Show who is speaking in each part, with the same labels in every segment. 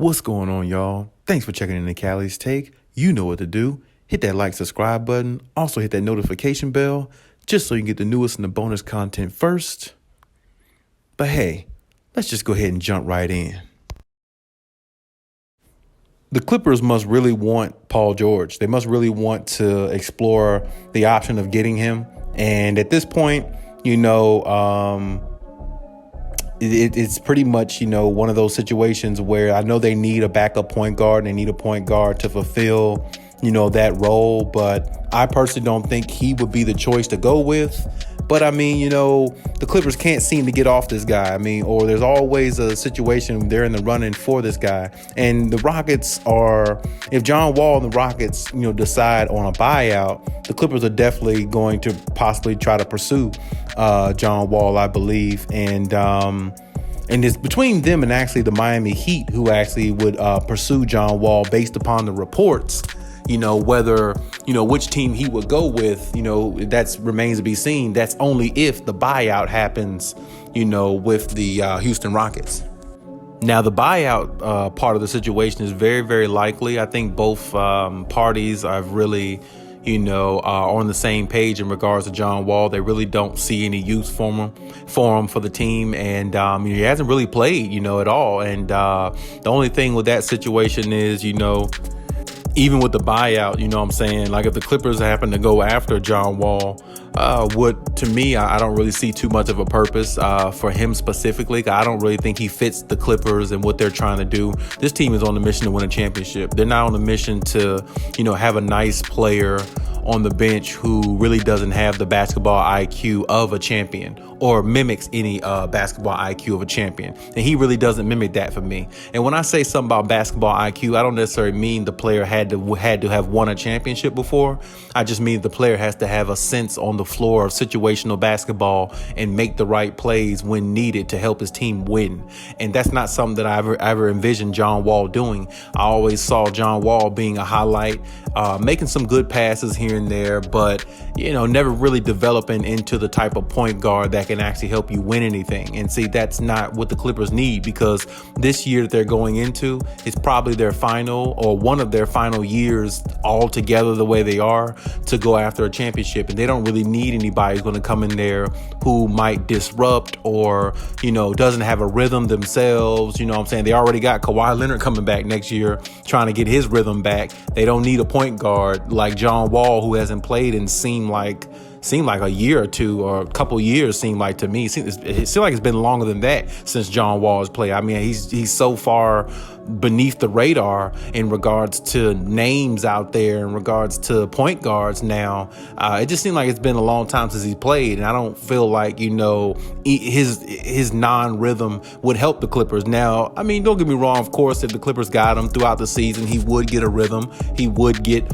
Speaker 1: What's going on, y'all? Thanks for checking in the Khaliis Take. You know what to do. Hit that like, subscribe button. Also hit that notification bell just so you can get the newest and the bonus content first. But hey, let's just go ahead and jump right in. The Clippers must really want Paul George. They must really want to explore the option of getting him. And at this point, it's pretty much, one of those situations where I know they need a backup point guard. They need a point guard to fulfill, that role. But I personally don't think he would be the choice to go with. But I mean, the Clippers can't seem to get off this guy. Or there's always a situation they're in the running for this guy. And the Rockets if John Wall and the Rockets, decide on a buyout, the Clippers are definitely going to possibly try to pursue John Wall, I believe. And it's between them and actually the Miami Heat, who actually would pursue John Wall based upon the reports. Whether, which team he would go with, that remains to be seen. That's only if the buyout happens, with the Houston Rockets. Now, the buyout part of the situation is very, very likely. I think both parties are really, are on the same page in regards to John Wall. They really don't see any use for him for the team. And he hasn't really played, at all. And the only thing with that situation is, even with the buyout, like if the Clippers happen to go after John Wall, to me, I don't really see too much of a purpose for him specifically. I don't really think he fits the Clippers and what they're trying to do. This team is on a mission to win a championship. They're not on a mission to, have a nice player on the bench who really doesn't have the basketball IQ of a champion or mimics any basketball IQ of a champion. And he really doesn't mimic that for me. And when I say something about basketball IQ, I don't necessarily mean the player had to have won a championship before. I just mean the player has to have a sense on the floor of situational basketball and make the right plays when needed to help his team win. And that's not something that I ever envisioned John Wall doing. I always saw John Wall being a highlight, making some good passes here and there, but never really developing into the type of point guard that can actually help you win anything. And see, that's not what the Clippers need, because this year that they're going into is probably their final or one of their final years all together the way they are to go after a championship. And they don't really need anybody who's going to come in there who might disrupt or, doesn't have a rhythm themselves. They already got Kawhi Leonard coming back next year trying to get his rhythm back. They don't need a point guard like John Wall, who hasn't played and seemed like a year or two or a couple years seemed like to me. It seemed like it's been longer than that since John Wall has played. He's so far beneath the radar in regards to names out there, in regards to point guards now. It just seemed like it's been a long time since he played, and I don't feel like, his non-rhythm would help the Clippers. Now, don't get me wrong, of course, if the Clippers got him throughout the season, he would get a rhythm. He would get,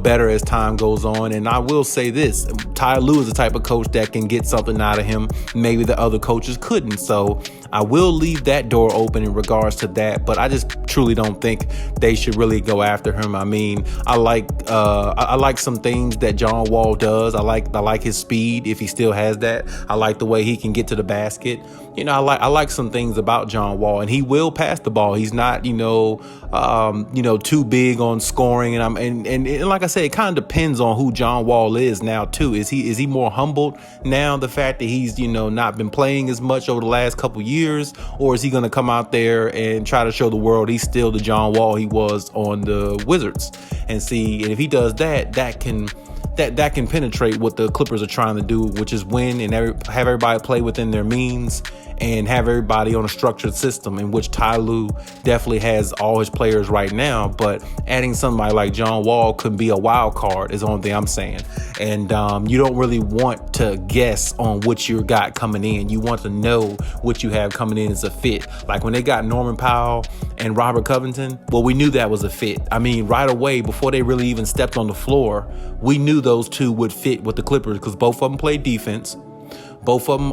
Speaker 1: better as time goes on. And I will say this, Ty Lue is the type of coach that can get something out of him maybe the other coaches couldn't. So I will leave that door open in regards to that, but I just truly don't think they should really go after him. I like some things that John Wall does. I like his speed, if he still has that. I like the way he can get to the basket. I like some things about John Wall, and he will pass the ball. He's not, too big on scoring. And like I said, it kind of depends on who John Wall is now too. Is he more humbled now, the fact that he's, not been playing as much over the last couple years, or is he going to come out there and try to show the world he's still the John Wall he was on the Wizards? And if he does that, that can penetrate what the Clippers are trying to do, which is win and have everybody play within their means and have everybody on a structured system, in which Ty Lue definitely has all his players right now. But adding somebody like John Wall could be a wild card is the only thing I'm saying. And you don't really want to guess on what you got coming in. You want to know what you have coming in as a fit. Like when they got Norman Powell and Robert Covington, well, we knew that was a fit. Right away, before they really even stepped on the floor, we knew those two would fit with the Clippers because both of them play defense. Both of them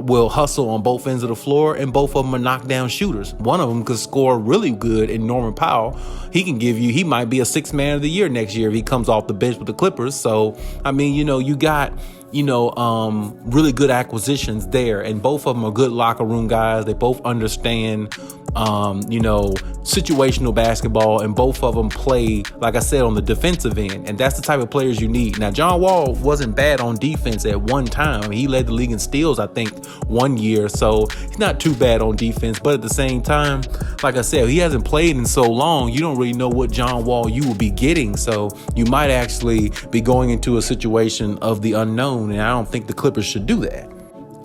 Speaker 1: will hustle on both ends of the floor, and both of them are knockdown shooters. One of them could score really good in Norman Powell. He might be a sixth man of the year next year if he comes off the bench with the Clippers. So, you got really good acquisitions there, and both of them are good locker room guys. They both understand situational basketball, and both of them play, like I said, on the defensive end. And that's the type of players you need. Now, John Wall wasn't bad on defense at one time. He led the league in steals, I think, one year. So he's not too bad on defense. But at the same time, like I said, he hasn't played in so long. You don't really know what John Wall you will be getting. So you might actually be going into a situation of the unknown. And I don't think the Clippers should do that.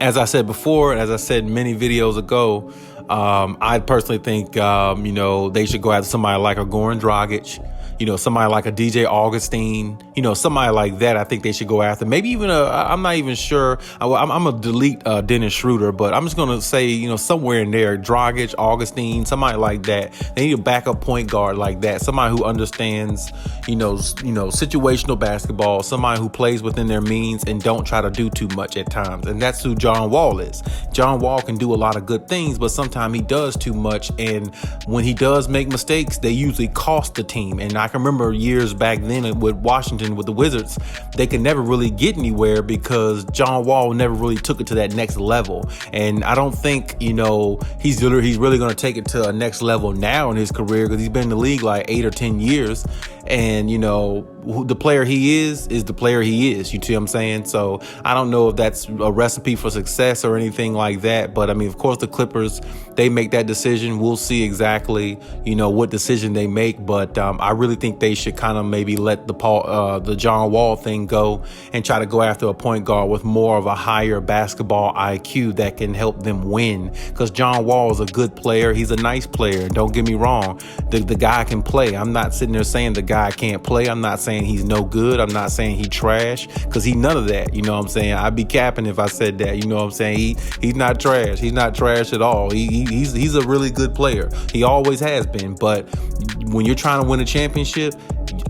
Speaker 1: As I said before, as I said many videos ago, I personally think, they should go after somebody like a Goran Dragic, somebody like a DJ Augustine, somebody like that. I think they should go after. Maybe even I'm not even sure. I'm going to delete Dennis Schroeder, but I'm just going to say, somewhere in there, Dragic, Augustine, somebody like that. They need a backup point guard like that. Somebody who understands, situational basketball, somebody who plays within their means and don't try to do too much at times. And that's who John Wall is. John Wall can do a lot of good things, but sometimes he does too much. And when he does make mistakes, they usually cost the team. And I can remember years back then with Washington, with the Wizards, they could never really get anywhere because John Wall never really took it to that next level. And I don't think, he's really going to take it to a next level now in his career, because he's been in the league like 8 or 10 years. And, the player he is the player he is. You see what I'm saying? So I don't know if that's a recipe for success or anything like that. But I mean, of course, the Clippers, they make that decision. We'll see exactly, what decision they make. But I really think they should kind of maybe let the John Wall thing go and try to go after a point guard with more of a higher basketball IQ that can help them win. Because John Wall is a good player. He's a nice player. Don't get me wrong. The guy can play. I'm not sitting there saying the guy can't play. I'm not saying he's no good. I'm not saying he trash, because he's none of that. You know what I'm saying? I'd be capping if I said that. You know what I'm saying? He's not trash. He's not trash at all. He's a really good player. He always has been. But when you're trying to win a championship,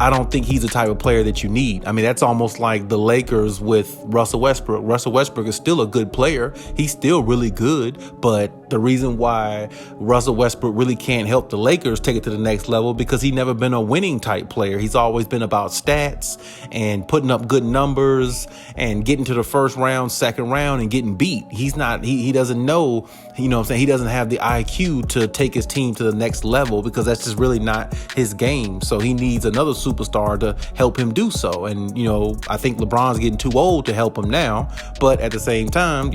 Speaker 1: I don't think he's the type of player that you need. I mean, that's almost like the Lakers with Russell Westbrook. Russell Westbrook is still a good player. He's still really good. But the reason why Russell Westbrook really can't help the Lakers take it to the next level, because he's never been a winning type player. He's always been about stats and putting up good numbers and getting to the first round, second round, and getting beat. He's not, he doesn't know, you know what I'm saying? He doesn't have the IQ to take his team to the next level, because that's just really not his game. So he needs another superstar to help him do so. And, I think LeBron's getting too old to help him now, but at the same time,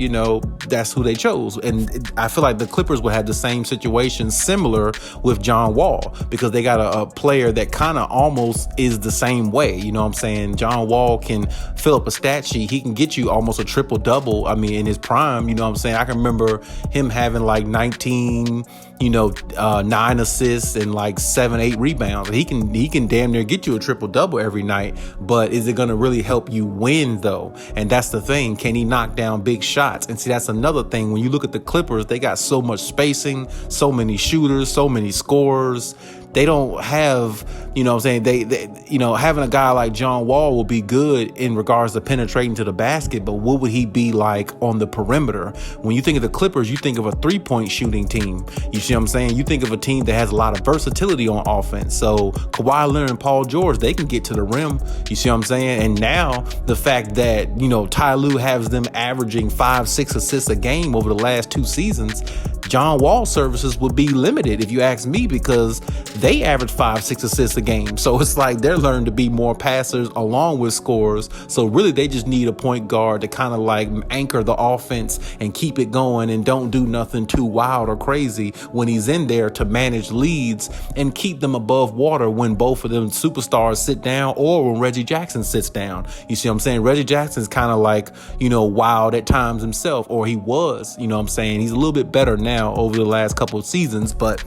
Speaker 1: that's who they chose. And I feel like the Clippers would have the same situation similar with John Wall, because they got a player that kind of almost is the same way. You know what I'm saying? John Wall can fill up a stat sheet. He can get you almost a triple double. I mean, in his prime, you know what I'm saying? I can remember him having like 19, 9 assists and like 7, 8 rebounds. He can damn near get you a triple double every night. But is it going to really help you win though? And that's the thing. Can he knock down big shots? And see, that's another thing. When you look at the Clippers, they got so much spacing, so many shooters, so many scorers. They don't have, you know what I'm saying? They having a guy like John Wall will be good in regards to penetrating to the basket, but what would he be like on the perimeter? When you think of the Clippers, you think of a 3-point shooting team. You see what I'm saying? You think of a team that has a lot of versatility on offense. So Kawhi Leonard and Paul George, they can get to the rim. You see what I'm saying? And now the fact that, Ty Lue has them averaging 5-6 assists a game over the last 2 seasons, John Wall services would be limited, if you ask me, because they average 5-6 assists a game. So it's like they're learning to be more passers along with scorers. So really they just need a point guard to kind of like anchor the offense and keep it going, and don't do nothing too wild or crazy when he's in there, to manage leads and keep them above water when both of them superstars sit down, or when Reggie Jackson sits down. You see what I'm saying? Reggie Jackson's kind of like, wild at times himself, or he was, you know what I'm saying? He's a little bit better now over the last couple of seasons, but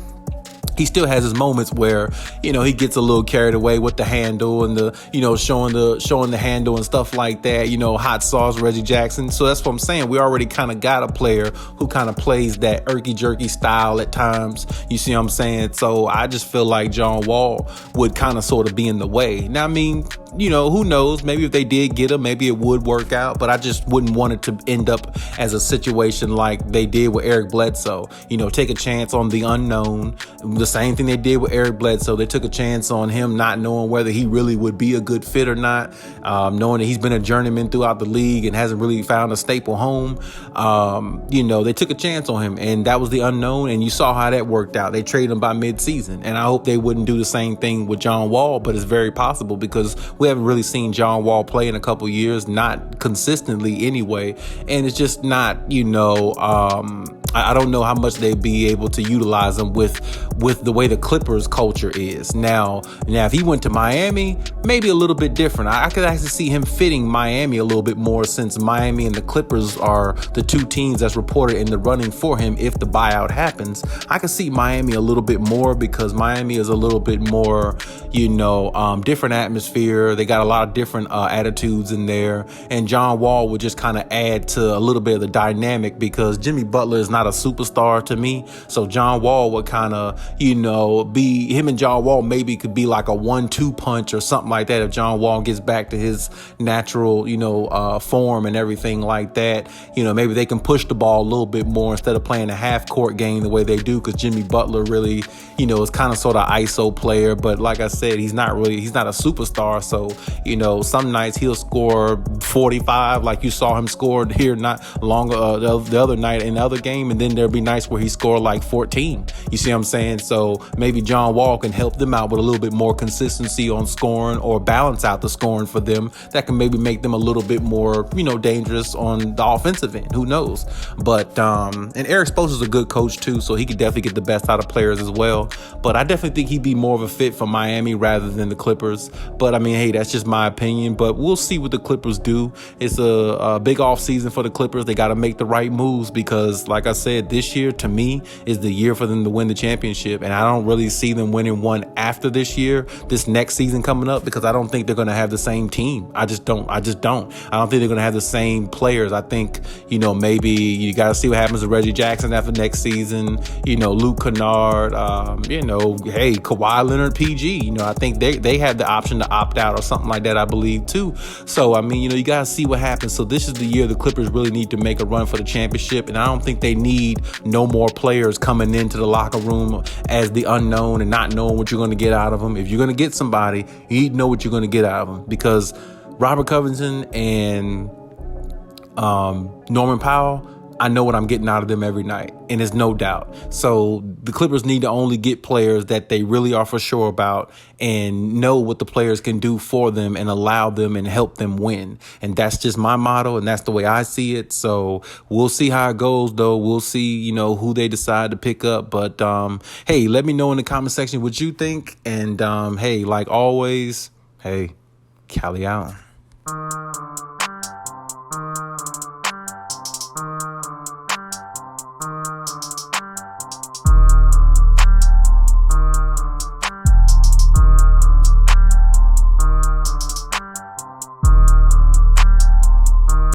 Speaker 1: he still has his moments where, he gets a little carried away with the handle and the, showing the handle and stuff like that, hot sauce Reggie Jackson. So that's what I'm saying. We already kind of got a player who kind of plays that irky jerky style at times. You see what I'm saying? So I just feel like John Wall would kind of sort of be in the way. Now, I mean, who knows? Maybe if they did get him, maybe it would work out. But I just wouldn't want it to end up as a situation like they did with Eric Bledsoe. Take a chance on the unknown. The same thing they did with Eric Bledsoe. They took a chance on him not knowing whether he really would be a good fit or not, knowing that he's been a journeyman throughout the league and hasn't really found a staple home. They took a chance on him, and that was the unknown, and you saw how that worked out. They traded him by mid-season, and I hope they wouldn't do the same thing with John Wall, but it's very possible because we haven't really seen John Wall play in a couple years, not consistently anyway, and it's just not, I don't know how much they'd be able to utilize him with the way the Clippers culture is. Now, if he went to Miami, maybe a little bit different. I could actually see him fitting Miami a little bit more, since Miami and the Clippers are the two teams that's reported in the running for him if the buyout happens. I could see Miami a little bit more because Miami is a little bit more, different atmosphere. They got a lot of different attitudes in there. And John Wall would just kind of add to a little bit of the dynamic because Jimmy Butler is not a superstar to me. So John Wall would kind of, be him, and John Wall maybe could be like a 1-2 punch or something like that if John Wall gets back to his natural, form and everything like that. Maybe they can push the ball a little bit more instead of playing a half court game the way they do, because Jimmy Butler really, is kind of sort of ISO player. But like I said, he's not a superstar. So, some nights he'll score 45 like you saw him score here not longer the other night in the other game. And then there'll be nights where he scored like 14. You see what I'm saying? So maybe John Wall can help them out with a little bit more consistency on scoring, or balance out the scoring for them. That can maybe make them a little bit more, dangerous on the offensive end. Who knows? But, and Eric Spoelstra's a good coach too, so he could definitely get the best out of players as well. But I definitely think he'd be more of a fit for Miami rather than the Clippers. But I mean, hey, that's just my opinion. But we'll see what the Clippers do. It's a big off season for the Clippers. They got to make the right moves because, like I said, this year to me is the year for them to win the championship. And I don't really see them winning one after this year, this next season coming up, because I don't think they're going to have the same team. I just don't. I don't think they're going to have the same players. I think, maybe you got to see what happens to Reggie Jackson after next season. Luke Kennard, hey, Kawhi Leonard, PG. I think they have the option to opt out or something like that, I believe, too. So, I mean, you got to see what happens. So this is the year the Clippers really need to make a run for the championship. And I don't think they need no more players coming into the locker room as the unknown and not knowing what you're going to get out of them. If you're going to get somebody, you need to know what you're going to get out of them, because Robert Covington and Norman Powell, I know what I'm getting out of them every night, and there's no doubt. So the Clippers need to only get players that they really are for sure about and know what the players can do for them and allow them and help them win. And that's just my motto, and that's the way I see it. So we'll see how it goes, though. We'll see, who they decide to pick up. But, hey, let me know in the comment section what you think. And, hey, like always, hey, Khaliis out.